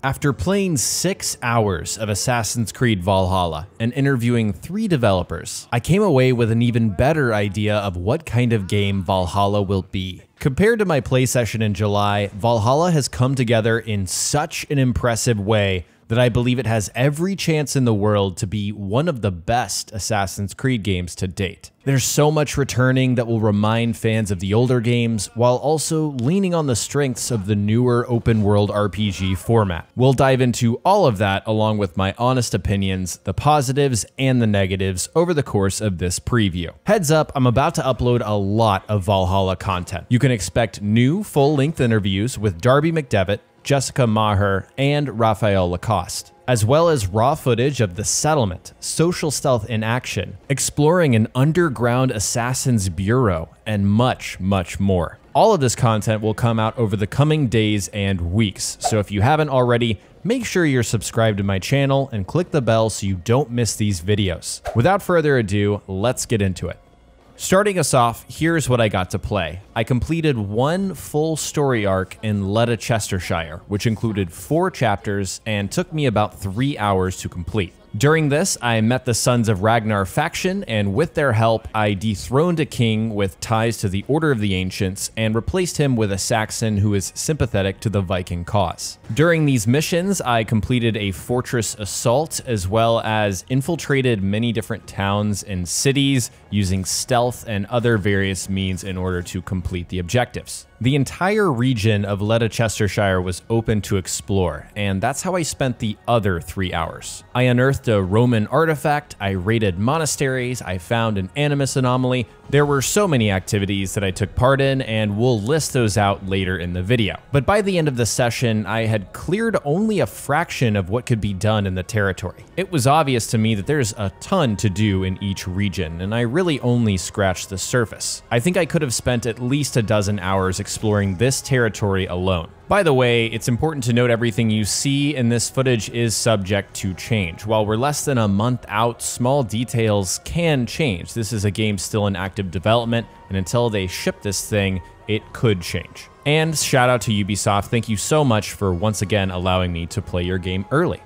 After playing 6 hours of Assassin's Creed Valhalla and interviewing 3 developers, I came away with an even better idea of what kind of game Valhalla will be. Compared to my play session in July, Valhalla has come together in such an impressive way that I believe it has every chance in the world to be one of the best Assassin's Creed games to date. There's so much returning that will remind fans of the older games, while also leaning on the strengths of the newer open-world RPG format. We'll dive into all of that along with my honest opinions, the positives and the negatives over the course of this preview. Heads up, I'm about to upload a lot of Valhalla content. You can expect new full-length interviews with Darby McDevitt, Jessica Maher, and Raphael Lacoste, as well as raw footage of the settlement, social stealth in action, exploring an underground assassin's bureau, and much, much more. All of this content will come out over the coming days and weeks, so if you haven't already, make sure you're subscribed to my channel and click the bell so you don't miss these videos. Without further ado, let's get into it. Starting us off, here's what I got to play. I completed one full story arc in Leicestershire, which included 4 chapters and took me about 3 hours to complete. During this, I met the Sons of Ragnar faction, and with their help, I dethroned a king with ties to the Order of the Ancients and replaced him with a Saxon who is sympathetic to the Viking cause. During these missions, I completed a fortress assault as well as infiltrated many different towns and cities using stealth and other various means in order to complete the objectives. The entire region of Leicestershire was open to explore, and that's how I spent the other 3 hours. I unearthed a Roman artifact, I raided monasteries, I found an Animus Anomaly. There were so many activities that I took part in, and we'll list those out later in the video. But by the end of the session, I had cleared only a fraction of what could be done in the territory. It was obvious to me that there's a ton to do in each region, and I really only scratched the surface. I think I could have spent at least a dozen hours exploring this territory alone. By the way, it's important to note everything you see in this footage is subject to change. While we're less than a month out, small details can change. This is a game still in active development, and until they ship this thing, it could change. And shout out to Ubisoft, thank you so much for once again allowing me to play your game early.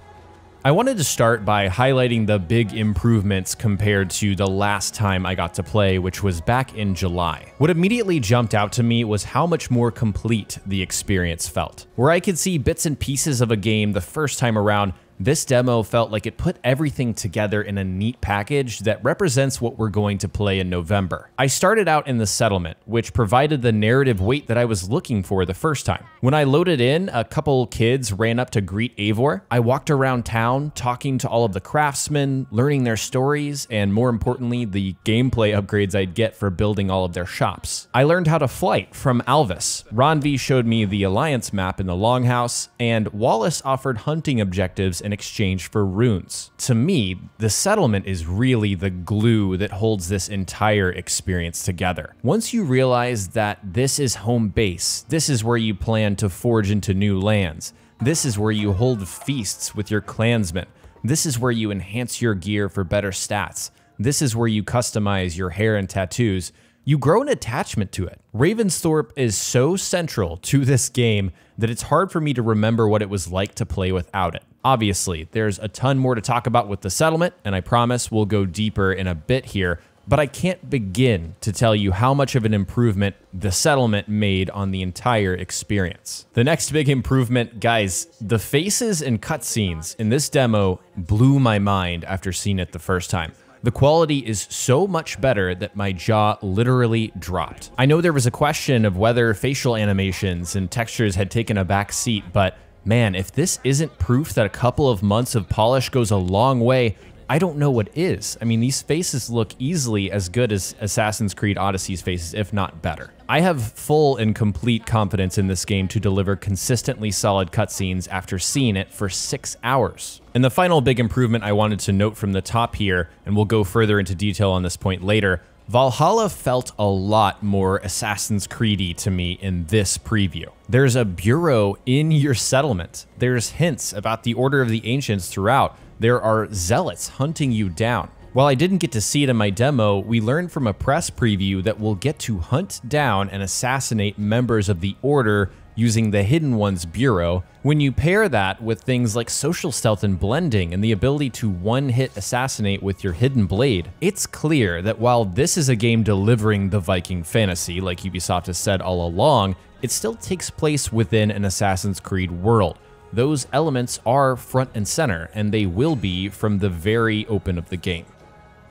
I wanted to start by highlighting the big improvements compared to the last time I got to play, which was back in July. What immediately jumped out to me was how much more complete the experience felt. Where I could see bits and pieces of a game the first time around, this demo felt like it put everything together in a neat package that represents what we're going to play in November. I started out in the settlement, which provided the narrative weight that I was looking for the first time. When I loaded in, a couple kids ran up to greet Eivor. I walked around town, talking to all of the craftsmen, learning their stories, and more importantly, the gameplay upgrades I'd get for building all of their shops. I learned how to flight from Alvis. Ronvi showed me the Alliance map in the Longhouse, and Wallace offered hunting objectives in exchange for runes. To me, the settlement is really the glue that holds this entire experience together. Once you realize that this is home base, this is where you plan to forge into new lands, this is where you hold feasts with your clansmen, this is where you enhance your gear for better stats, this is where you customize your hair and tattoos, you grow an attachment to it. Ravensthorpe is so central to this game that it's hard for me to remember what it was like to play without it. Obviously, there's a ton more to talk about with the settlement, and I promise we'll go deeper in a bit here, but I can't begin to tell you how much of an improvement the settlement made on the entire experience. The next big improvement, guys, the faces and cutscenes in this demo blew my mind after seeing it the first time. The quality is so much better that my jaw literally dropped. I know there was a question of whether facial animations and textures had taken a back seat, but man, if this isn't proof that a couple of months of polish goes a long way, I don't know what is. I mean, these faces look easily as good as Assassin's Creed Odyssey's faces, if not better. I have full and complete confidence in this game to deliver consistently solid cutscenes after seeing it for 6 hours. And the final big improvement I wanted to note from the top here, and we'll go further into detail on this point later, Valhalla felt a lot more Assassin's Creed-y to me in this preview. There's a bureau in your settlement. There's hints about the Order of the Ancients throughout. There are zealots hunting you down. While I didn't get to see it in my demo, we learned from a press preview that we'll get to hunt down and assassinate members of the Order using the Hidden Ones Bureau. When you pair that with things like social stealth and blending and the ability to one-hit assassinate with your hidden blade, it's clear that while this is a game delivering the Viking fantasy, like Ubisoft has said all along, it still takes place within an Assassin's Creed world. Those elements are front and center, and they will be from the very open of the game.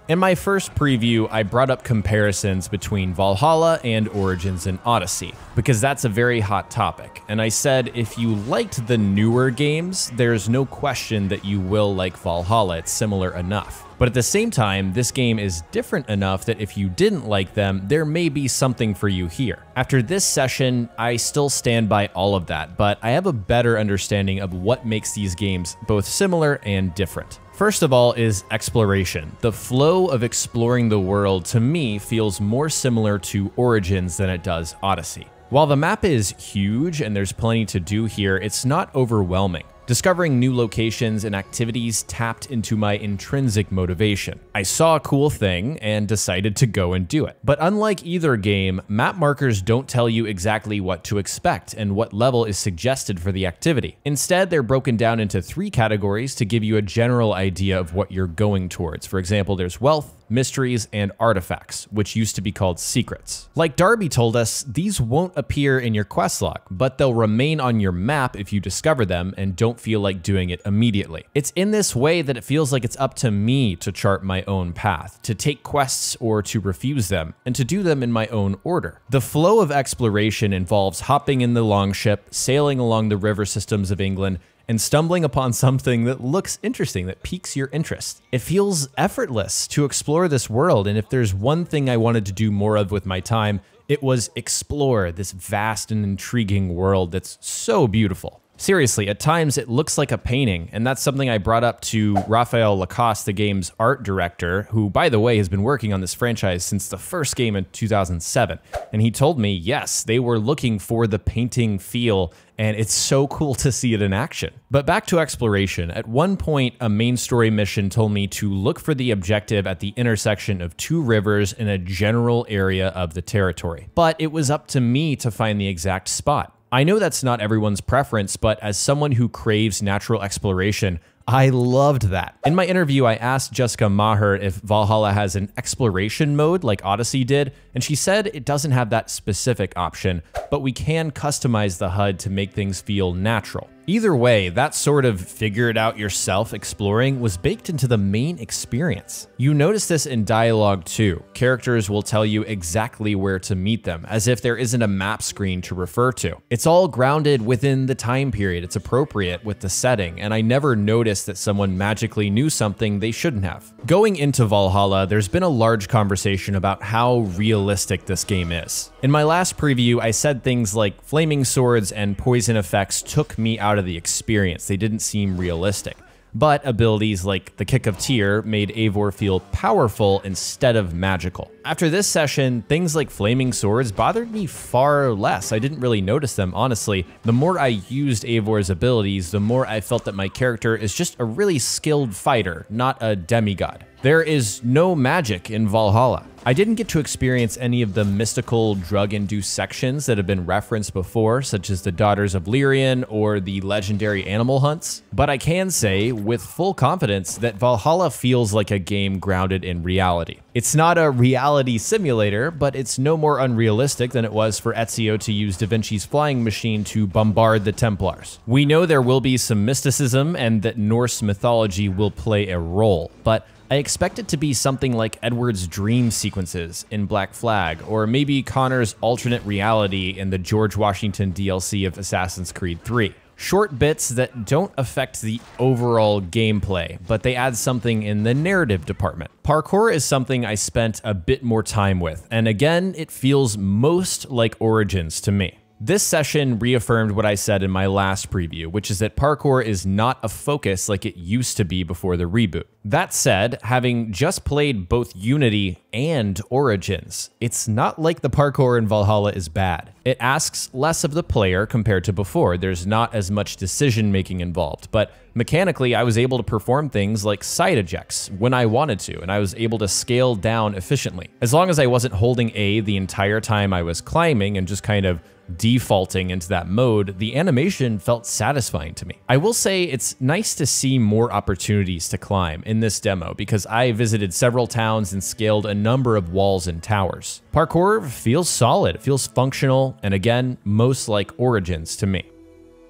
In my first preview, I brought up comparisons between Valhalla and Origins and Odyssey, because that's a very hot topic, and I said if you liked the newer games, there's no question that you will like Valhalla, it's similar enough. But at the same time, this game is different enough that if you didn't like them, there may be something for you here. After this session, I still stand by all of that, but I have a better understanding of what makes these games both similar and different. First of all is exploration. The flow of exploring the world to me feels more similar to Origins than it does Odyssey. While the map is huge and there's plenty to do here, it's not overwhelming. Discovering new locations and activities tapped into my intrinsic motivation. I saw a cool thing and decided to go and do it. But unlike either game, map markers don't tell you exactly what to expect and what level is suggested for the activity. Instead, they're broken down into 3 categories to give you a general idea of what you're going towards. For example, there's wealth, mysteries, and artifacts, which used to be called secrets. Like Darby told us, these won't appear in your quest log, but they'll remain on your map if you discover them and don't feel like doing it immediately. It's in this way that it feels like it's up to me to chart my own path, to take quests or to refuse them, and to do them in my own order. The flow of exploration involves hopping in the longship, sailing along the river systems of England, and stumbling upon something that looks interesting, that piques your interest. It feels effortless to explore this world, and if there's one thing I wanted to do more of with my time, it was explore this vast and intriguing world that's so beautiful. Seriously, at times it looks like a painting, and that's something I brought up to Raphael Lacoste, the game's art director, who, by the way, has been working on this franchise since the first game in 2007. And he told me, yes, they were looking for the painting feel, and it's so cool to see it in action. But back to exploration. At one point, a main story mission told me to look for the objective at the intersection of 2 rivers in a general area of the territory. But it was up to me to find the exact spot. I know that's not everyone's preference, but as someone who craves natural exploration, I loved that. In my interview, I asked Jessica Maher if Valhalla has an exploration mode like Odyssey did, and she said it doesn't have that specific option, but we can customize the HUD to make things feel natural. Either way, that sort of figure it out yourself exploring was baked into the main experience. You notice this in dialogue too. Characters will tell you exactly where to meet them, as if there isn't a map screen to refer to. It's all grounded within the time period. It's appropriate with the setting, and I never noticed that someone magically knew something they shouldn't have. Going into Valhalla, there's been a large conversation about how realistic this game is. In my last preview, I said things like flaming swords and poison effects took me out of the experience. They didn't seem realistic. But abilities like the Kick of Tyr made Eivor feel powerful instead of magical. After this session, things like flaming swords bothered me far less. I didn't really notice them, honestly. The more I used Eivor's abilities, the more I felt that my character is just a really skilled fighter, not a demigod. There is no magic in Valhalla. I didn't get to experience any of the mystical drug-induced sections that have been referenced before, such as the Daughters of Lyrian or the legendary animal hunts, but I can say with full confidence that Valhalla feels like a game grounded in reality. It's not a reality simulator, but it's no more unrealistic than it was for Ezio to use Da Vinci's flying machine to bombard the Templars. We know there will be some mysticism and that Norse mythology will play a role, but I expect it to be something like Edward's dream sequences in Black Flag, or maybe Connor's alternate reality in the George Washington DLC of Assassin's Creed 3. Short bits that don't affect the overall gameplay, but they add something in the narrative department. Parkour is something I spent a bit more time with, and again, it feels most like Origins to me. This session reaffirmed what I said in my last preview, which is that parkour is not a focus like it used to be before the reboot. That said, having just played both Unity and Origins, it's not like the parkour in Valhalla is bad. It asks less of the player compared to before. There's not as much decision making involved, but mechanically I was able to perform things like side ejects when I wanted to, and I was able to scale down efficiently. As long as I wasn't holding A the entire time I was climbing and just kind of defaulting into that mode, the animation felt satisfying to me. I will say it's nice to see more opportunities to climb in this demo because I visited several towns and scaled a number of walls and towers. Parkour feels solid, it feels functional, and again, most like Origins to me.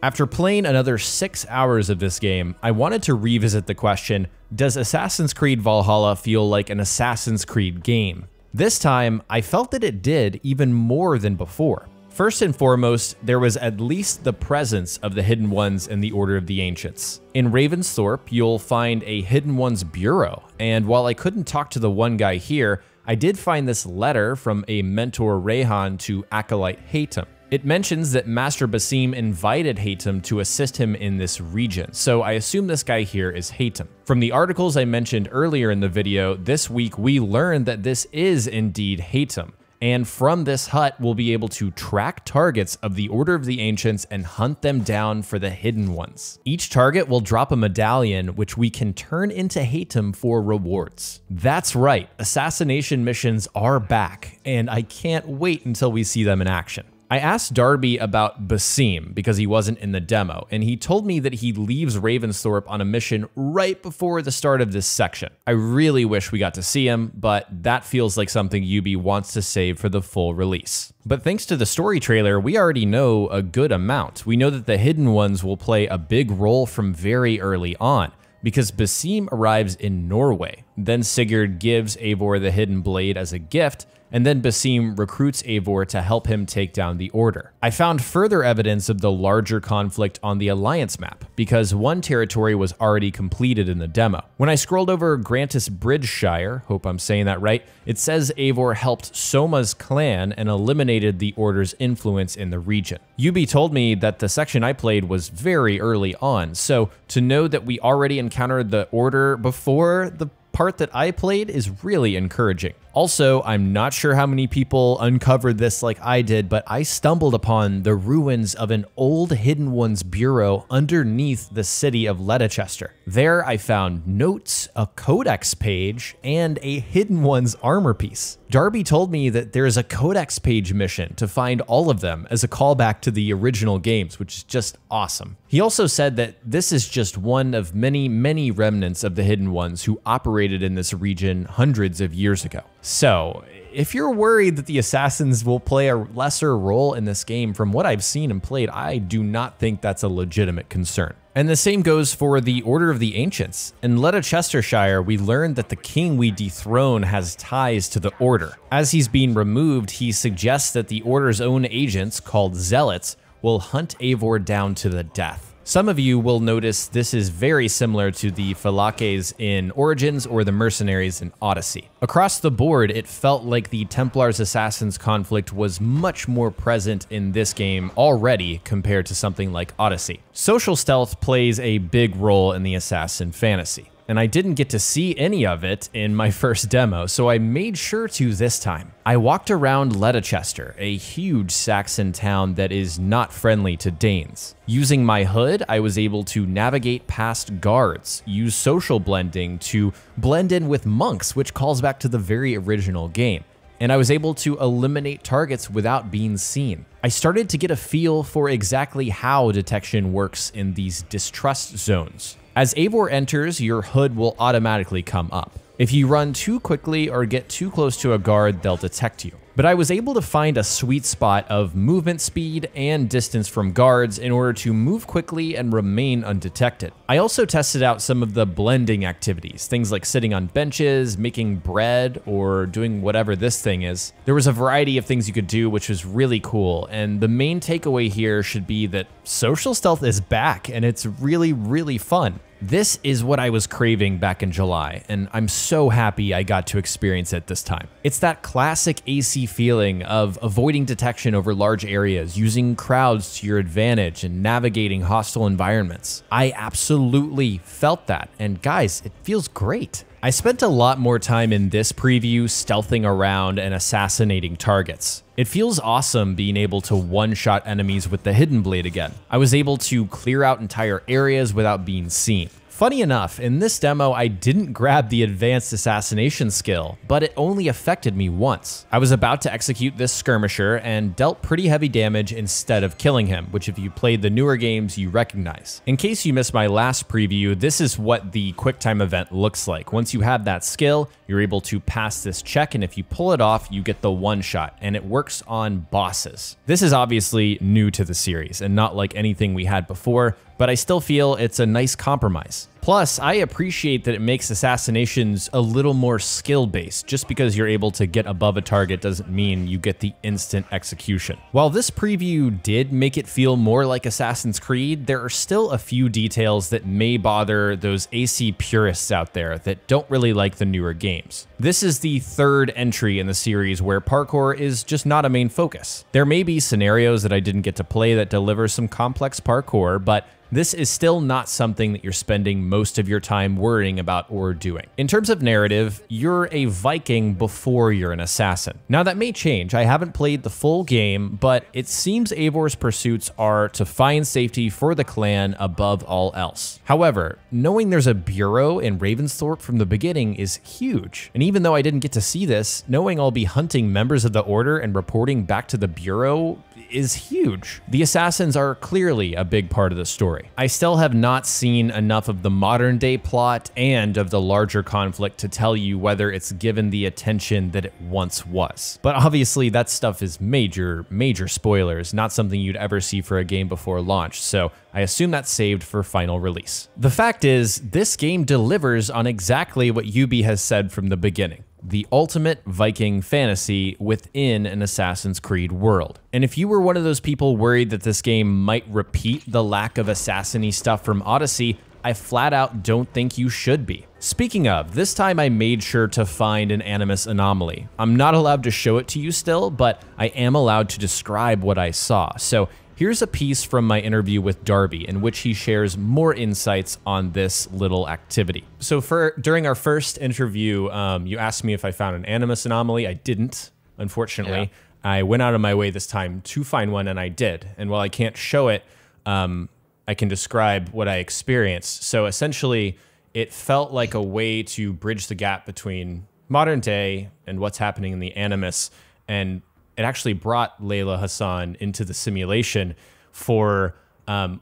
After playing another 6 hours of this game, I wanted to revisit the question, does Assassin's Creed Valhalla feel like an Assassin's Creed game? This time, I felt that it did even more than before. First and foremost, there was at least the presence of the Hidden Ones in the Order of the Ancients. In Ravensthorpe, you'll find a Hidden Ones bureau, and while I couldn't talk to the one guy here, I did find this letter from a mentor Rayhan to Acolyte Haytham. It mentions that Master Basim invited Haytham to assist him in this region, so I assume this guy here is Haytham. From the articles I mentioned earlier in the video, this week we learned that this is indeed Haytham. And from this hut, we'll be able to track targets of the Order of the Ancients and hunt them down for the Hidden Ones. Each target will drop a medallion, which we can turn into Haytham for rewards. That's right, assassination missions are back, and I can't wait until we see them in action. I asked Darby about Basim because he wasn't in the demo, and he told me that he leaves Ravensthorpe on a mission right before the start of this section. I really wish we got to see him, but that feels like something Ubi wants to save for the full release. But thanks to the story trailer, we already know a good amount. We know that the Hidden Ones will play a big role from very early on, because Basim arrives in Norway. Then Sigurd gives Eivor the Hidden Blade as a gift, and then Basim recruits Eivor to help him take down the Order. I found further evidence of the larger conflict on the Alliance map, because one territory was already completed in the demo. When I scrolled over Grantis Bridgeshire, hope I'm saying that right, it says Eivor helped Soma's clan and eliminated the Order's influence in the region. Ubi told me that the section I played was very early on, so to know that we already encountered the Order before the part that I played is really encouraging. Also, I'm not sure how many people uncovered this like I did, but I stumbled upon the ruins of an old Hidden Ones bureau underneath the city of Leicester. There I found notes, a codex page, and a Hidden Ones armor piece. Darby told me that there is a codex page mission to find all of them as a callback to the original games, which is just awesome. He also said that this is just one of many, many remnants of the Hidden Ones who operated in this region hundreds of years ago. So, if you're worried that the assassins will play a lesser role in this game, from what I've seen and played, I do not think that's a legitimate concern. And the same goes for the Order of the Ancients. In Leicestershire, we learned that the king we dethrone has ties to the Order. As he's being removed, he suggests that the Order's own agents, called Zealots, will hunt Eivor down to the death. Some of you will notice this is very similar to the Phylakes in Origins or the Mercenaries in Odyssey. Across the board, it felt like the Templars-Assassins conflict was much more present in this game already compared to something like Odyssey. Social stealth plays a big role in the Assassin fantasy, and I didn't get to see any of it in my first demo, so I made sure to this time. I walked around Leicester, a huge Saxon town that is not friendly to Danes. Using my hood, I was able to navigate past guards, use social blending to blend in with monks, which calls back to the very original game, and I was able to eliminate targets without being seen. I started to get a feel for exactly how detection works in these distrust zones. As Eivor enters, your hood will automatically come up. If you run too quickly or get too close to a guard, they'll detect you. But I was able to find a sweet spot of movement speed and distance from guards in order to move quickly and remain undetected. I also tested out some of the blending activities, things like sitting on benches, making bread, or doing whatever this thing is. There was a variety of things you could do, which was really cool, and the main takeaway here should be that social stealth is back, and it's really, really fun. This is what I was craving back in July, and I'm so happy I got to experience it this time. It's that classic AC feeling of avoiding detection over large areas, using crowds to your advantage, and navigating hostile environments. I absolutely felt that, and guys, it feels great. I spent a lot more time in this preview stealthing around and assassinating targets. It feels awesome being able to one-shot enemies with the hidden blade again. I was able to clear out entire areas without being seen. Funny enough, in this demo, I didn't grab the advanced assassination skill, but it only affected me once. I was about to execute this skirmisher and dealt pretty heavy damage instead of killing him, which if you played the newer games, you recognize. In case you missed my last preview, this is what the QuickTime event looks like. Once you have that skill, you're able to pass this check, and if you pull it off, you get the one shot, and it works on bosses. This is obviously new to the series and not like anything we had before, but I still feel it's a nice compromise. Plus, I appreciate that it makes assassinations a little more skill-based. Just because you're able to get above a target doesn't mean you get the instant execution. While this preview did make it feel more like Assassin's Creed, there are still a few details that may bother those AC purists out there that don't really like the newer games. This is the third entry in the series where parkour is just not a main focus. There may be scenarios that I didn't get to play that deliver some complex parkour, but this is still not something that you're spending most of your time worrying about or doing. In terms of narrative, you're a Viking before you're an assassin. Now that may change. I haven't played the full game, but it seems Eivor's pursuits are to find safety for the clan above all else. However, knowing there's a bureau in Ravensthorpe from the beginning is huge. And even though I didn't get to see this, knowing I'll be hunting members of the Order and reporting back to the bureau is huge. The assassins are clearly a big part of the story. I still have not seen enough of the modern day plot and of the larger conflict to tell you whether it's given the attention that it once was. But obviously that stuff is major spoilers, not something you'd ever see for a game before launch, so I assume that's saved for final release. The fact is, this game delivers on exactly what Ubi has said from the beginning: the ultimate Viking fantasy within an Assassin's Creed world. And if you were one of those people worried that this game might repeat the lack of assassin-y stuff from Odyssey, I flat out don't think you should be. Speaking of, this time I made sure to find an Animus Anomaly. I'm not allowed to show it to you still, but I am allowed to describe what I saw. So here's a piece from my interview with Darby in which he shares more insights on this little activity. So during our first interview, you asked me if I found an Animus Anomaly. I didn't, unfortunately. Yeah. I went out of my way this time to find one, and I did. And while I can't show it, I can describe what I experienced. So essentially, it felt like a way to bridge the gap between modern day and what's happening in the Animus, and it actually brought Layla Hassan into the simulation for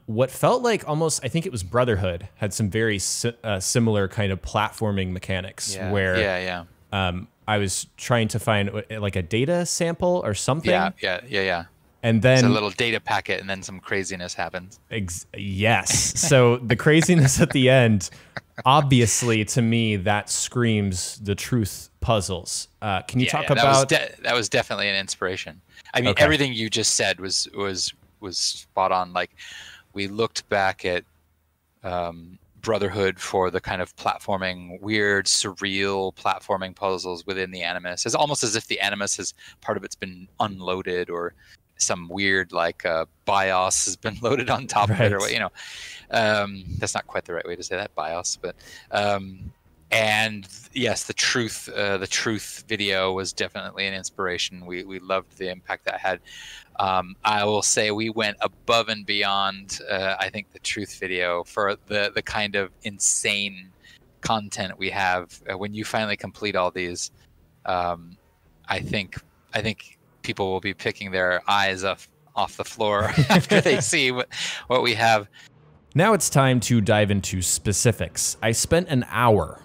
what felt like almost, I think it was Brotherhood, had some very similar kind of platforming mechanics where I was trying to find like a data sample or something. Yeah. And then it's a little data packet, and then some craziness happens. Yes. So the craziness at the end, obviously, to me, that screams the truth puzzles. Can you talk about that? Was definitely an inspiration. I mean, everything you just said was spot on. Like, we looked back at Brotherhood for the kind of platforming, weird, surreal platforming puzzles within the Animus. It's almost as if the Animus has part of it's been unloaded, or some weird BIOS has been loaded on top of it, or that's not quite the right way to say that, BIOS, but and yes, the truth video was definitely an inspiration. We loved the impact that had. I will say we went above and beyond, I think, the truth video for the kind of insane content we have. When you finally complete all these, I think people will be picking their eyes off the floor after they see what we have. Now it's time to dive into specifics. I spent an hour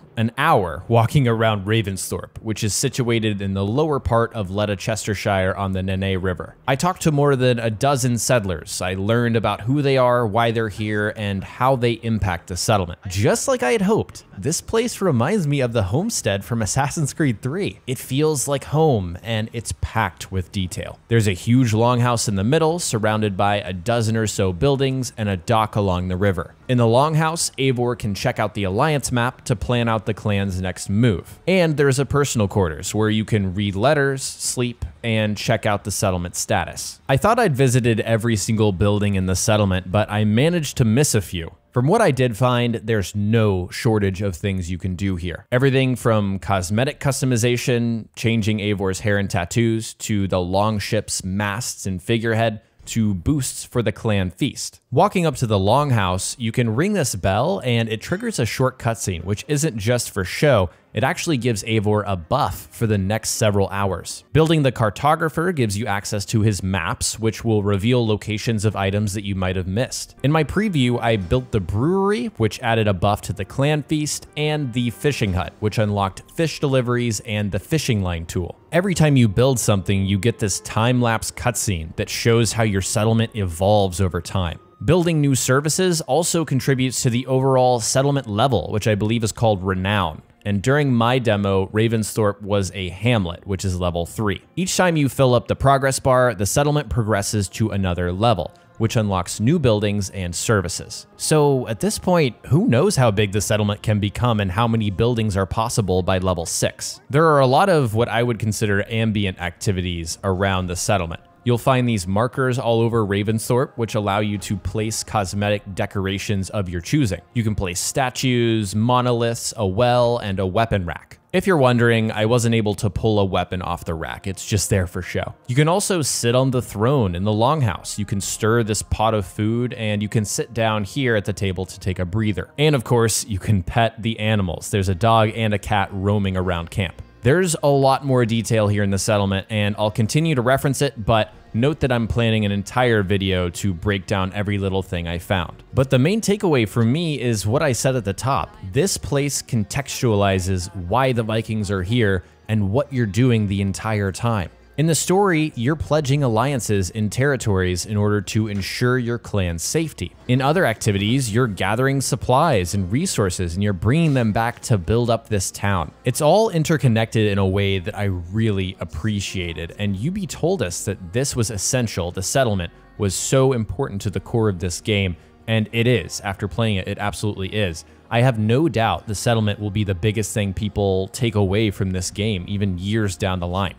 walking around Ravensthorpe, which is situated in the lower part of Leicestershire on the Nene River. I talked to more than a dozen settlers. I learned about who they are, why they're here, and how they impact the settlement. Just like I had hoped, this place reminds me of the homestead from Assassin's Creed 3. It feels like home, and it's packed with detail. There's a huge longhouse in the middle, surrounded by a dozen or so buildings and a dock along the river. In the longhouse, Eivor can check out the alliance map to plan out the clan's next move. And there's a personal quarters where you can read letters, sleep, and check out the settlement status. I thought I'd visited every single building in the settlement, but I managed to miss a few. From what I did find, there's no shortage of things you can do here. Everything from cosmetic customization, changing Eivor's hair and tattoos, to the longship's masts and figurehead, to boosts for the clan feast. Walking up to the longhouse, you can ring this bell and it triggers a short cutscene, which isn't just for show, it actually gives Eivor a buff for the next several hours. Building the cartographer gives you access to his maps, which will reveal locations of items that you might have missed. In my preview, I built the brewery, which added a buff to the clan feast, and the fishing hut, which unlocked fish deliveries and the fishing line tool. Every time you build something, you get this time-lapse cutscene that shows how your settlement evolves over time. Building new services also contributes to the overall settlement level, which I believe is called Renown. And during my demo, Ravensthorpe was a hamlet, which is level 3. Each time you fill up the progress bar, the settlement progresses to another level, which unlocks new buildings and services. So at this point, who knows how big the settlement can become and how many buildings are possible by level 6. There are a lot of what I would consider ambient activities around the settlement. You'll find these markers all over Ravensthorpe, which allow you to place cosmetic decorations of your choosing. You can place statues, monoliths, a well, and a weapon rack. If you're wondering, I wasn't able to pull a weapon off the rack, it's just there for show. You can also sit on the throne in the longhouse. You can stir this pot of food, and you can sit down here at the table to take a breather. And of course, you can pet the animals. There's a dog and a cat roaming around camp. There's a lot more detail here in the settlement, and I'll continue to reference it, but note that I'm planning an entire video to break down every little thing I found. But the main takeaway for me is what I said at the top. This place contextualizes why the Vikings are here and what you're doing the entire time. In the story, you're pledging alliances in territories in order to ensure your clan's safety. In other activities, you're gathering supplies and resources and you're bringing them back to build up this town. It's all interconnected in a way that I really appreciated, and Ubi told us that this was essential. The settlement was so important to the core of this game, and it is. After playing it, it absolutely is. I have no doubt the settlement will be the biggest thing people take away from this game, even years down the line.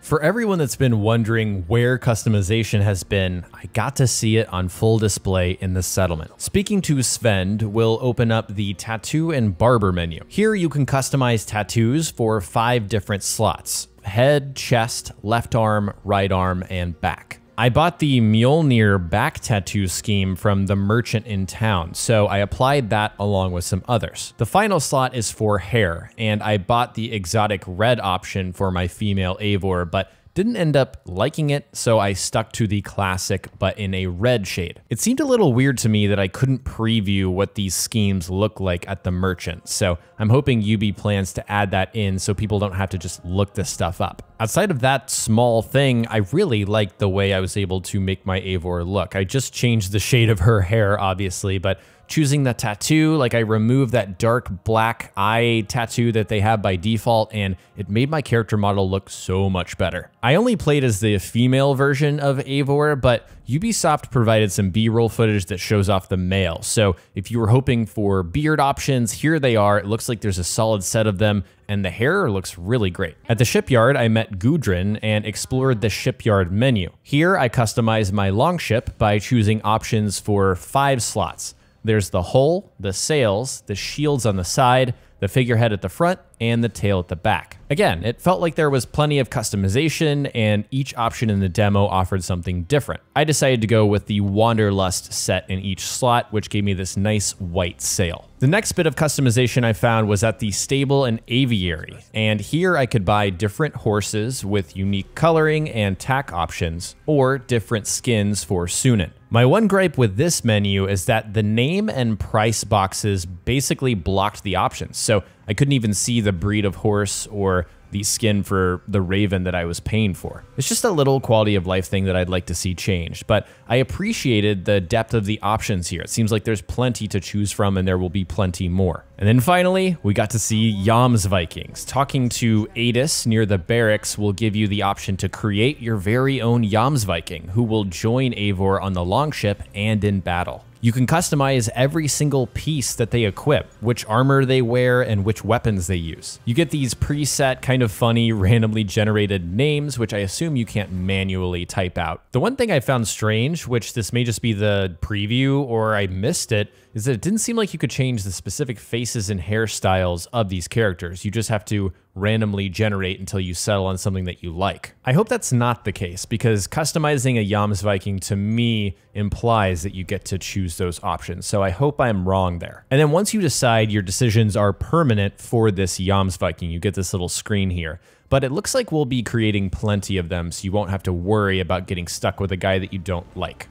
For everyone that's been wondering where customization has been, I got to see it on full display in the settlement. Speaking to Svend, we'll open up the tattoo and barber menu. Here you can customize tattoos for 5 different slots: head, chest, left arm, right arm, and back. I bought the Mjolnir back tattoo scheme from the merchant in town, so I applied that along with some others. The final slot is for hair, and I bought the exotic red option for my female Eivor, but didn't end up liking it, so I stuck to the classic, but in a red shade. It seemed a little weird to me that I couldn't preview what these schemes look like at the merchant, so I'm hoping Ubi plans to add that in so people don't have to just look this stuff up. Outside of that small thing, I really liked the way I was able to make my Eivor look. I just changed the shade of her hair, obviously, but choosing the tattoo, like I removed that dark black eye tattoo that they have by default, and it made my character model look so much better. I only played as the female version of Eivor, but Ubisoft provided some B-roll footage that shows off the male. So if you were hoping for beard options, here they are. It looks like there's a solid set of them, and the hair looks really great. At the shipyard, I met Gudrun and explored the shipyard menu. Here, I customized my longship by choosing options for 5 slots. There's the hull, the sails, the shields on the side, the figurehead at the front, and the tail at the back. Again, it felt like there was plenty of customization, and each option in the demo offered something different. I decided to go with the Wanderlust set in each slot, which gave me this nice white sail. The next bit of customization I found was at the stable and aviary, and here I could buy different horses with unique coloring and tack options, or different skins for Sunan. My one gripe with this menu is that the name and price boxes basically blocked the options, so I couldn't even see the breed of horse or the skin for the raven that I was paying for. It's just a little quality of life thing that I'd like to see changed, but I appreciated the depth of the options here. It seems like there's plenty to choose from, and there will be plenty more. And then finally, we got to see Jomsvikings. Talking to Adis near the barracks will give you the option to create your very own Jomsviking, who will join Eivor on the longship and in battle. You can customize every single piece that they equip, which armor they wear, and which weapons they use. You get these preset, kind of funny, randomly generated names, which I assume you can't manually type out. The one thing I found strange, which this may just be the preview or I missed it, is that it didn't seem like you could change the specific faces and hairstyles of these characters. You just have to randomly generate until you settle on something that you like. I hope that's not the case, because customizing a Jomsviking to me implies that you get to choose those options, so I hope I'm wrong there. And then once you decide your decisions are permanent for this Jomsviking, you get this little screen here. But it looks like we'll be creating plenty of them, so you won't have to worry about getting stuck with a guy that you don't like.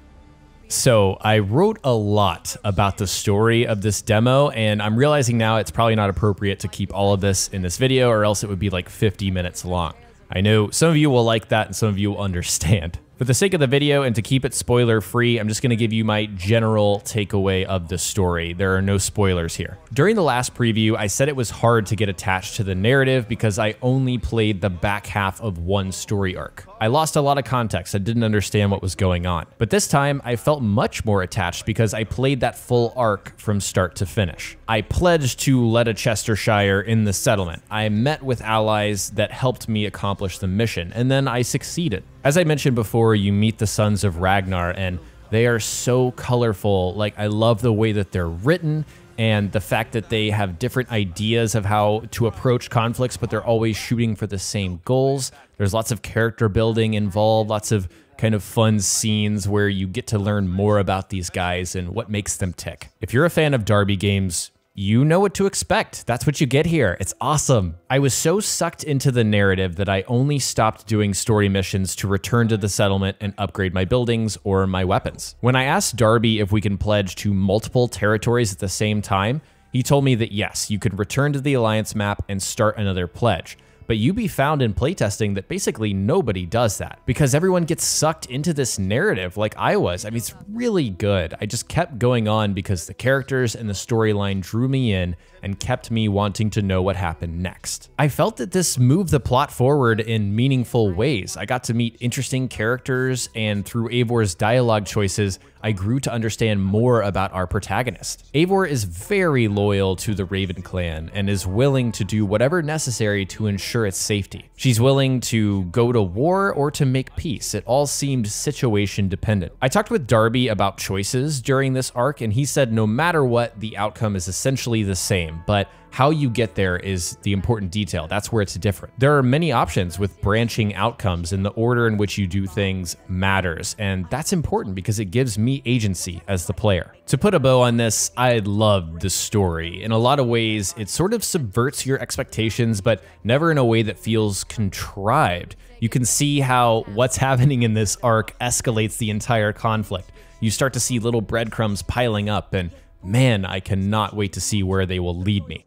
So I wrote a lot about the story of this demo, and I'm realizing now it's probably not appropriate to keep all of this in this video, or else it would be like 50 minutes long. I know some of you will like that and some of you will understand. For the sake of the video and to keep it spoiler free, I'm just going to give you my general takeaway of the story. There are no spoilers here. During the last preview, I said it was hard to get attached to the narrative because I only played the back half of one story arc. I lost a lot of context. I didn't understand what was going on. But this time, I felt much more attached because I played that full arc from start to finish. I pledged to let a Chestershire in the settlement. I met with allies that helped me accomplish the mission, and then I succeeded. As I mentioned before, you meet the Sons of Ragnar, and they are so colorful. Like, I love the way that they're written and the fact that they have different ideas of how to approach conflicts, but they're always shooting for the same goals. There's lots of character building involved, lots of kind of fun scenes where you get to learn more about these guys and what makes them tick. If you're a fan of Darby games, you know what to expect. That's what you get here. It's awesome. I was so sucked into the narrative that I only stopped doing story missions to return to the settlement and upgrade my buildings or my weapons. When I asked Darby if we can pledge to multiple territories at the same time, he told me that yes, you could return to the Alliance map and start another pledge. But UB found in playtesting that basically nobody does that because everyone gets sucked into this narrative like I was. I mean, it's really good. I just kept going on because the characters and the storyline drew me in and kept me wanting to know what happened next. I felt that this moved the plot forward in meaningful ways. I got to meet interesting characters, and through Eivor's dialogue choices, I grew to understand more about our protagonist. Eivor is very loyal to the Raven clan and is willing to do whatever necessary to ensure its safety. She's willing to go to war or to make peace. It all seemed situation dependent. I talked with Darby about choices during this arc, and he said no matter what, the outcome is essentially the same, but how you get there is the important detail. That's where it's different. There are many options with branching outcomes, and the order in which you do things matters, and that's important because it gives me agency as the player. To put a bow on this, I loved the story. In a lot of ways, it sort of subverts your expectations, but never in a way that feels contrived. You can see how what's happening in this arc escalates the entire conflict. You start to see little breadcrumbs piling up, and man, I cannot wait to see where they will lead me.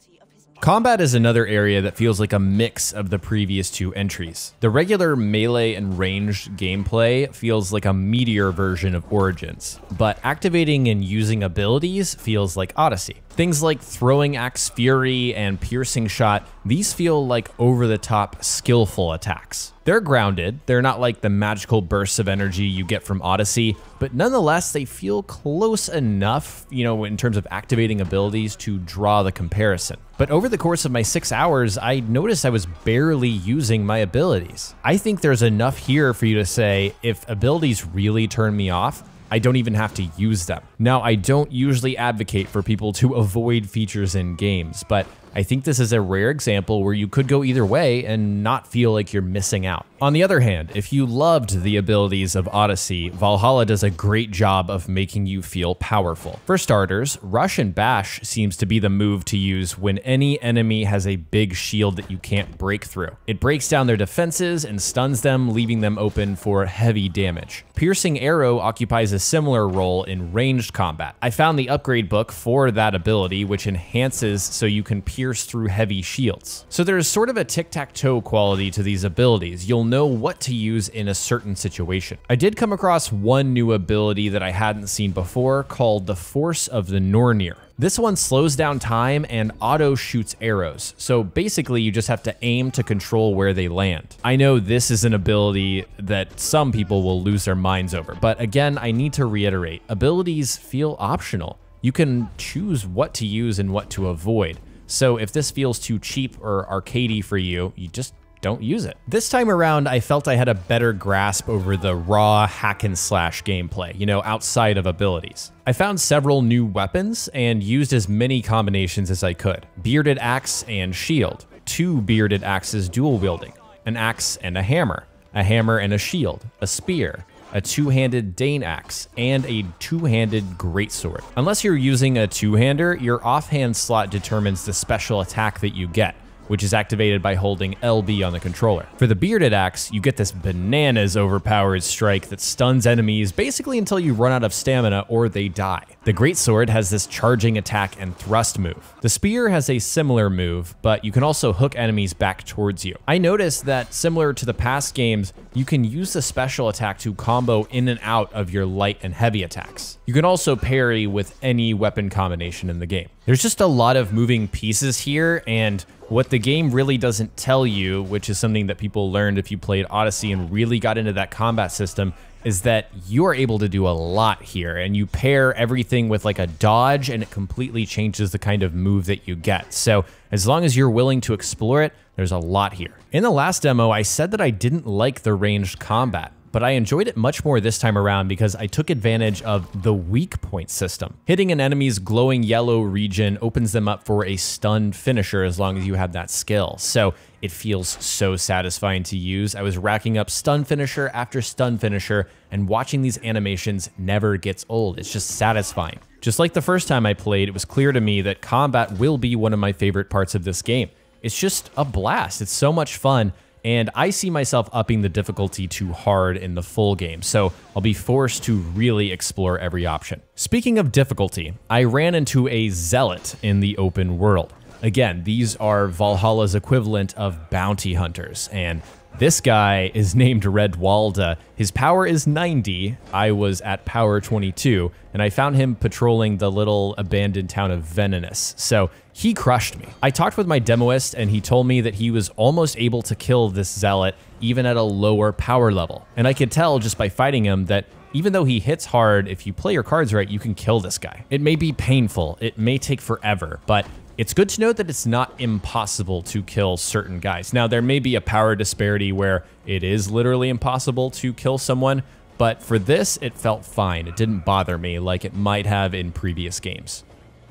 Combat is another area that feels like a mix of the previous two entries. The regular melee and ranged gameplay feels like a meteor version of Origins, but activating and using abilities feels like Odyssey. Things like Throwing Axe Fury and Piercing Shot, these feel like over-the-top skillful attacks. They're grounded, they're not like the magical bursts of energy you get from Odyssey, but nonetheless they feel close enough, in terms of activating abilities to draw the comparison. But over the course of my 6 hours, I noticed I was barely using my abilities. I think there's enough here for you to say, if abilities really turn me off, I don't even have to use them. Now, I don't usually advocate for people to avoid features in games, but I think this is a rare example where you could go either way and not feel like you're missing out. On the other hand, if you loved the abilities of Odyssey, Valhalla does a great job of making you feel powerful. For starters, Rush and Bash seems to be the move to use when any enemy has a big shield that you can't break through. It breaks down their defenses and stuns them, leaving them open for heavy damage. Piercing Arrow occupies a similar role in ranged combat. I found the upgrade book for that ability, which enhances so you can pierce through heavy shields. So there's sort of a tic-tac-toe quality to these abilities. You'll know what to use in a certain situation. I did come across one new ability that I hadn't seen before called the Force of the Nornir. This one slows down time and auto shoots arrows, so basically you just have to aim to control where they land. I know this is an ability that some people will lose their minds over, but again, I need to reiterate, abilities feel optional. You can choose what to use and what to avoid. So if this feels too cheap or arcadey for you, you just don't use it. This time around, I felt I had a better grasp over the raw hack and slash gameplay, outside of abilities. I found several new weapons and used as many combinations as I could. Bearded axe and shield, 2 bearded axes dual wielding, an axe and a hammer and a shield, a spear, a 2-handed Dane axe, and a 2-handed greatsword. Unless you're using a 2-hander, your offhand slot determines the special attack that you get, which is activated by holding LB on the controller. For the bearded axe, you get this bananas overpowered strike that stuns enemies basically until you run out of stamina or they die. The greatsword has this charging attack and thrust move. The spear has a similar move, but you can also hook enemies back towards you. I noticed that similar to the past games, you can use the special attack to combo in and out of your light and heavy attacks. You can also parry with any weapon combination in the game. There's just a lot of moving pieces here, and what the game really doesn't tell you, which is something that people learned if you played Odyssey and really got into that combat system, is that you are able to do a lot here, and you pair everything with like a dodge and it completely changes the kind of move that you get. So as long as you're willing to explore it, there's a lot here. In the last demo, I said that I didn't like the ranged combat, but I enjoyed it much more this time around because I took advantage of the weak point system. Hitting an enemy's glowing yellow region opens them up for a stunned finisher as long as you have that skill. So it feels so satisfying to use. I was racking up stun finisher after stun finisher, and watching these animations never gets old. It's just satisfying. Just like the first time I played, it was clear to me that combat will be one of my favorite parts of this game. It's just a blast. It's so much fun. And I see myself upping the difficulty to hard in the full game, so I'll be forced to really explore every option. Speaking of difficulty, I ran into a zealot in the open world. Again, these are Valhalla's equivalent of bounty hunters, and this guy is named Redwalda. His power is 90, I was at power 22, and I found him patrolling the little abandoned town of Veninus, so he crushed me. I talked with my demoist and he told me that he was almost able to kill this zealot even at a lower power level. And I could tell just by fighting him that even though he hits hard, if you play your cards right, you can kill this guy. It may be painful, it may take forever, but it's good to know that it's not impossible to kill certain guys. Now, there may be a power disparity where it is literally impossible to kill someone, but for this, it felt fine. It didn't bother me like it might have in previous games.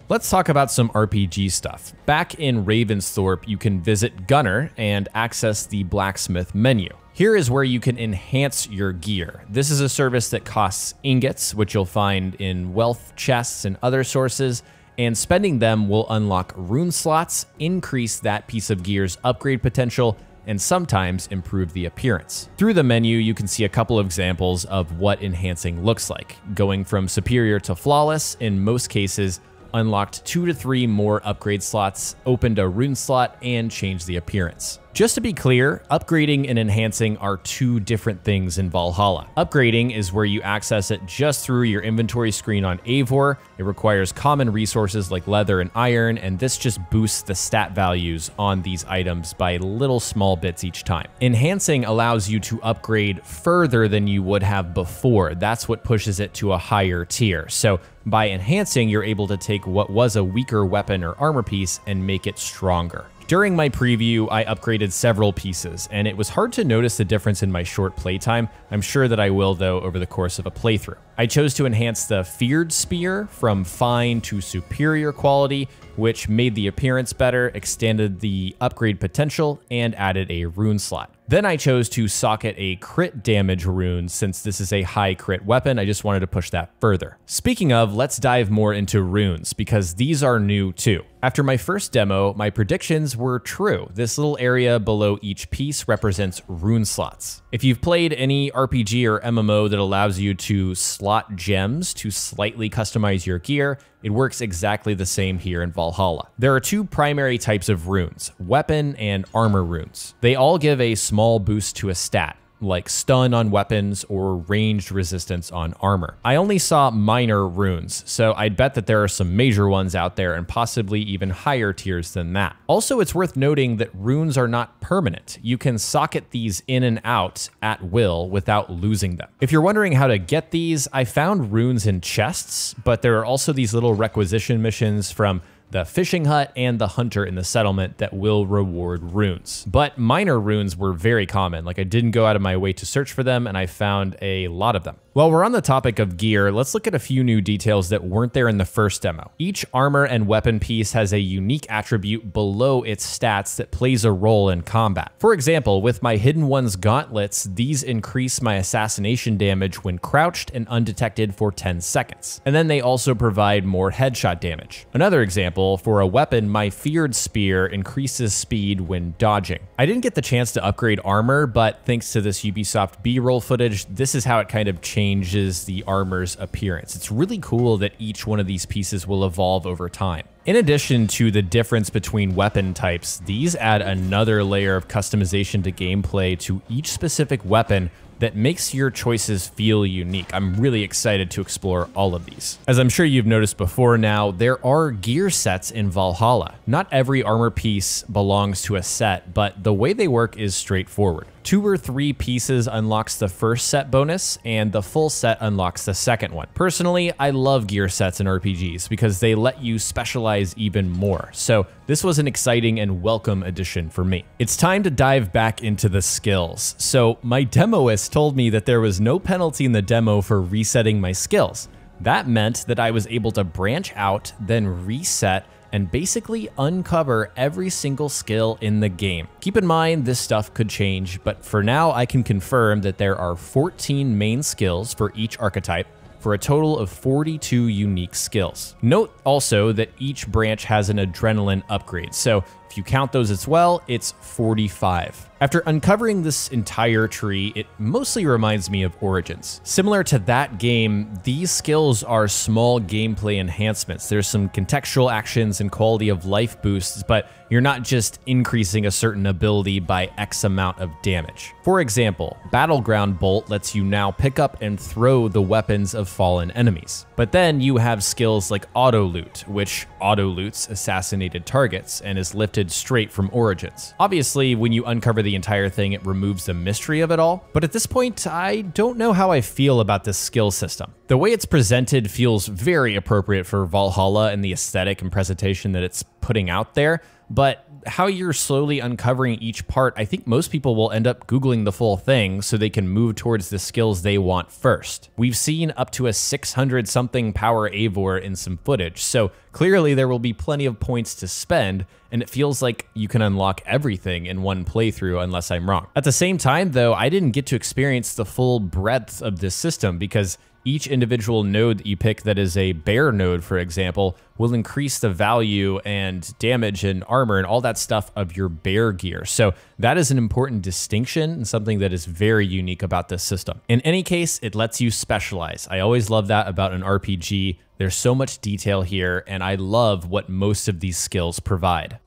Let's talk about some RPG stuff. Back in Ravensthorpe, you can visit Gunner and access the blacksmith menu. Here is where you can enhance your gear. This is a service that costs ingots, which you'll find in wealth chests and other sources, and spending them will unlock rune slots, increase that piece of gear's upgrade potential, and sometimes improve the appearance. Through the menu, you can see a couple of examples of what enhancing looks like, going from superior to flawless in most cases, unlocked 2 to 3 more upgrade slots, opened a rune slot, and changed the appearance. Just to be clear, upgrading and enhancing are 2 different things in Valhalla. Upgrading is where you access it just through your inventory screen on Eivor. It requires common resources like leather and iron, and this just boosts the stat values on these items by little small bits each time. Enhancing allows you to upgrade further than you would have before. That's what pushes it to a higher tier. So by enhancing, you're able to take what was a weaker weapon or armor piece and make it stronger. During my preview, I upgraded several pieces, and it was hard to notice the difference in my short playtime. I'm sure that I will, though, over the course of a playthrough. I chose to enhance the Feared Spear from fine to superior quality, which made the appearance better, extended the upgrade potential, and added a rune slot. Then I chose to socket a crit damage rune since this is a high crit weapon. I just wanted to push that further. Speaking of, let's dive more into runes because these are new too. After my first demo, my predictions were true. This little area below each piece represents rune slots. If you've played any RPG or MMO that allows you to slot gems to slightly customize your gear, it works exactly the same here in Valhalla. There are 2 primary types of runes, weapon and armor runes. They all give a small boost to a stat. like stun on weapons or ranged resistance on armor. I only saw minor runes, so I'd bet that there are some major ones out there and possibly even higher tiers than that. Also, it's worth noting that runes are not permanent. You can socket these in and out at will without losing them. If you're wondering how to get these, I found runes in chests, but there are also these little requisition missions from the fishing hut and the hunter in the settlement that will reward runes. But minor runes were very common. Like, I didn't go out of my way to search for them, and I found a lot of them. While we're on the topic of gear, let's look at a few new details that weren't there in the first demo. Each armor and weapon piece has a unique attribute below its stats that plays a role in combat. For example, with my Hidden Ones gauntlets, these increase my assassination damage when crouched and undetected for 10 seconds. And then they also provide more headshot damage. Another example, for a weapon, my Feared Spear increases speed when dodging. I didn't get the chance to upgrade armor, but thanks to this Ubisoft B-roll footage, this is how it kind of changes the armor's appearance. It's really cool that each one of these pieces will evolve over time. In addition to the difference between weapon types, these add another layer of customization to gameplay to each specific weapon that makes your choices feel unique. I'm really excited to explore all of these. As I'm sure you've noticed before now, there are gear sets in Valhalla. Not every armor piece belongs to a set, but the way they work is straightforward. 2 or 3 pieces unlocks the first set bonus, and the full set unlocks the second one. Personally, I love gear sets in RPGs because they let you specialize even more, so this was an exciting and welcome addition for me. It's time to dive back into the skills. So my demoist told me that there was no penalty in the demo for resetting my skills. That meant that I was able to branch out, then reset, and basically uncover every single skill in the game. Keep in mind, this stuff could change, but for now I can confirm that there are 14 main skills for each archetype, for a total of 42 unique skills. Note also that each branch has an adrenaline upgrade, so if you count those as well, it's 45. After uncovering this entire tree, it mostly reminds me of Origins. Similar to that game, these skills are small gameplay enhancements. There's some contextual actions and quality of life boosts, but you're not just increasing a certain ability by X amount of damage. For example, Battleground Bolt lets you now pick up and throw the weapons of fallen enemies. But then you have skills like Auto Loot, which auto loots assassinated targets and is lifted straight from Origins. Obviously, when you uncover the entire thing, it removes the mystery of it all. But at this point, I don't know how I feel about this skill system. The way it's presented feels very appropriate for Valhalla and the aesthetic and presentation that it's putting out there. But how you're slowly uncovering each part, I think most people will end up Googling the full thing so they can move towards the skills they want first. We've seen up to a 600 something power Eivor in some footage, so clearly there will be plenty of points to spend, and it feels like you can unlock everything in one playthrough unless I'm wrong. At the same time though, I didn't get to experience the full breadth of this system because each individual node that you pick that is a bear node, for example, will increase the value and damage and armor and all that stuff of your bear gear. So that is an important distinction and something that is very unique about this system. In any case, it lets you specialize. I always love that about an RPG. There's so much detail here, and I love what most of these skills provide.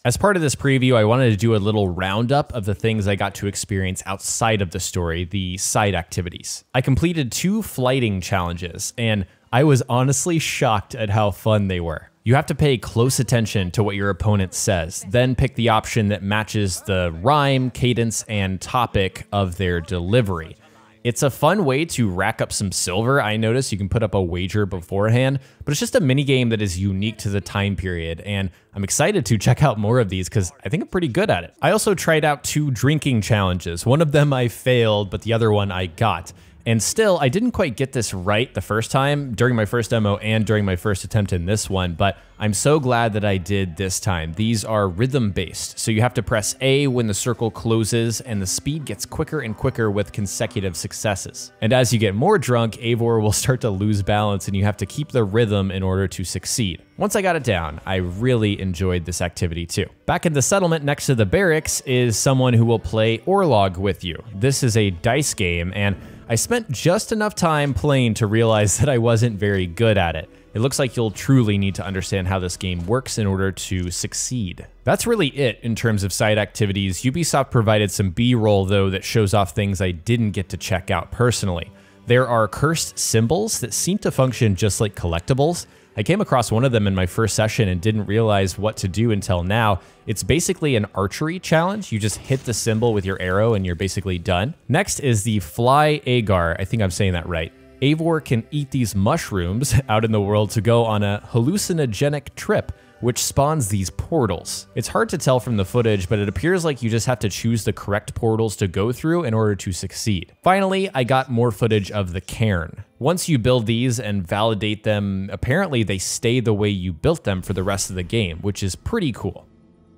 As part of this preview, I wanted to do a little roundup of the things I got to experience outside of the story, the side activities. I completed 2 flighting challenges, and I was honestly shocked at how fun they were. You have to pay close attention to what your opponent says, then pick the option that matches the rhyme, cadence, and topic of their delivery. It's a fun way to rack up some silver. I noticed you can put up a wager beforehand, but it's just a mini game that is unique to the time period, and I'm excited to check out more of these because I think I'm pretty good at it. I also tried out 2 drinking challenges. One of them I failed, but the other one I got. And still, I didn't quite get this right the first time during my first demo and during my first attempt in this one, but I'm so glad that I did this time. These are rhythm-based, so you have to press A when the circle closes, and the speed gets quicker and quicker with consecutive successes. And as you get more drunk, Eivor will start to lose balance, and you have to keep the rhythm in order to succeed. Once I got it down, I really enjoyed this activity too. Back in the settlement next to the barracks is someone who will play Orlog with you. This is a dice game, and I spent just enough time playing to realize that I wasn't very good at it. It looks like you'll truly need to understand how this game works in order to succeed. That's really it in terms of side activities. Ubisoft provided some B-roll though that shows off things I didn't get to check out personally. There are cursed symbols that seem to function just like collectibles. I came across one of them in my first session and didn't realize what to do until now. It's basically an archery challenge. You just hit the symbol with your arrow and you're basically done. Next is the fly agar. I think I'm saying that right. Eivor can eat these mushrooms out in the world to go on a hallucinogenic trip, which spawns these portals. It's hard to tell from the footage, but it appears like you just have to choose the correct portals to go through in order to succeed. Finally, I got more footage of the cairn. Once you build these and validate them, apparently they stay the way you built them for the rest of the game, which is pretty cool.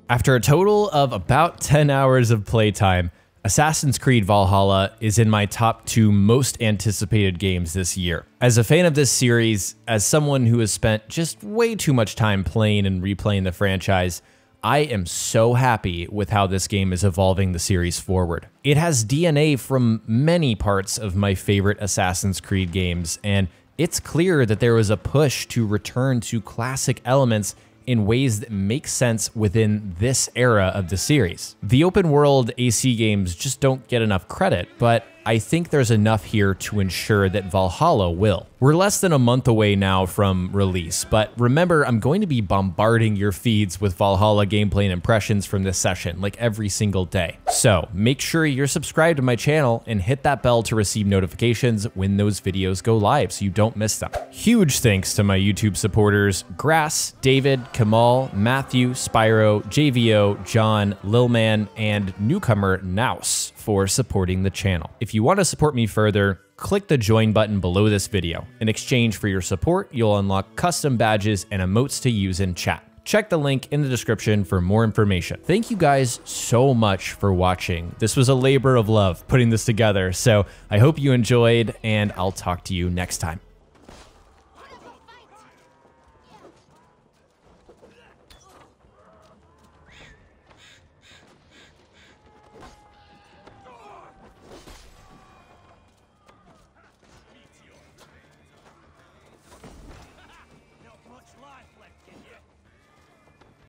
After a total of about 10 hours of playtime, Assassin's Creed Valhalla is in my top 2 most anticipated games this year. As a fan of this series, as someone who has spent just way too much time playing and replaying the franchise, I am so happy with how this game is evolving the series forward. It has DNA from many parts of my favorite Assassin's Creed games, and it's clear that there was a push to return to classic elements in ways that make sense within this era of the series. The open world AC games just don't get enough credit, but I think there's enough here to ensure that Valhalla will. We're less than a month away now from release, but remember, I'm going to be bombarding your feeds with Valhalla gameplay and impressions from this session, like every single day. So make sure you're subscribed to my channel and hit that bell to receive notifications when those videos go live so you don't miss them. Huge thanks to my YouTube supporters, Grass, David, Kamal, Matthew, Spyro, JVO, John, Lilman, and newcomer Naus for supporting the channel. If you want to support me further, click the join button below this video. In exchange for your support, you'll unlock custom badges and emotes to use in chat. Check the link in the description for more information. Thank you guys so much for watching. This was a labor of love putting this together, so I hope you enjoyed, and I'll talk to you next time.